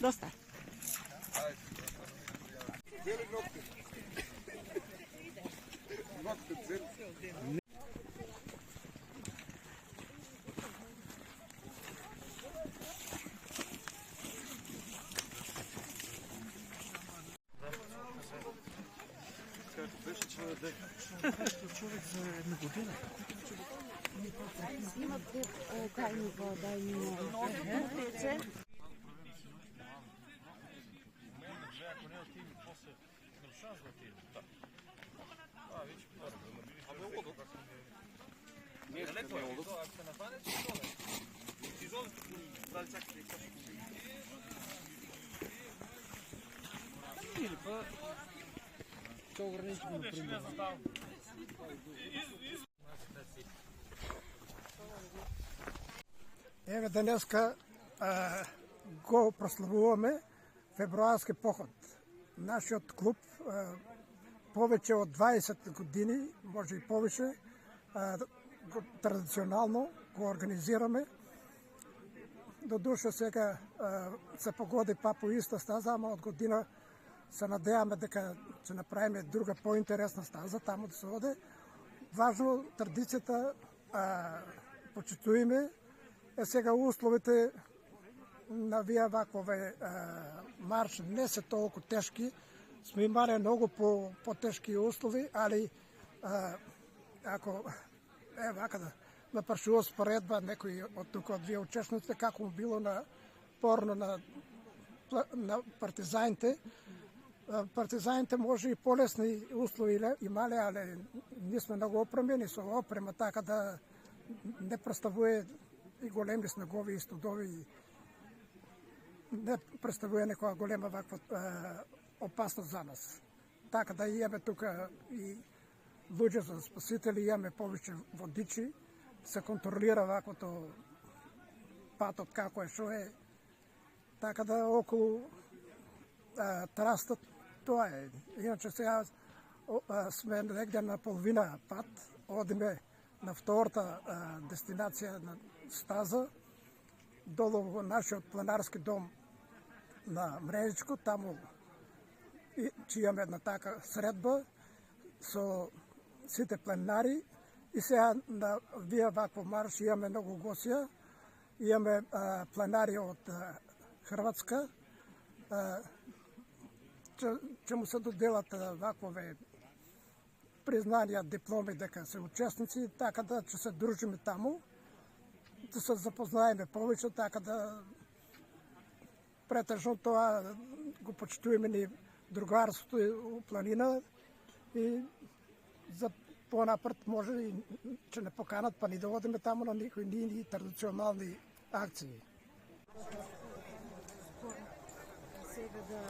Доста. Човек за една година. Имат тайни вода и Еве денеска го прославуваме февруарски поход. Нашиот клуб повече от 20 години, може и повече, традиционално го организираме. До душа сега се погоди па по иста стаза, ама от година се надяваме дека ќе направиме друга по-интересна стаза, таму да се оде. Важно традицијата почитуваме. Сега условите на вие вакове марш не се толкова тежки. Сме имали много по-тежки услови, али ако вака да напрашува споредба некои от тук от вие участниците, како било на порно на партизаните. Партизаните може и по-лесни услови имали, али ние сме много опремени со опрема, така да не представува и големи снегови и студови, не представува некоја голема ваква опасност за нас. Така да имаме тука и луѓе за спасители, имаме повеќе водичи, се контролира ваквото патот како е, шо е. Така да околу трастот тоа е. Иначе сега сме негде на половина пат, одиме на втората дестинација на стаза, долу во нашиот планарски дом на Мрежичко, таму ќе имаме една така средба со сите планари и сега на вие вакво марш имаме многу гостија, имаме планари од Хрватска, ќе му се доделат ваквове признанија, дипломи дека се учесници, така да ќе се дружиме таму, да се запознаеме повеќе, така да претежно тоа го почитуваме ни другарството у планина и за понапред може и ќе не поканат па ни да одиме таму на некои нини традиционални акции. Сега да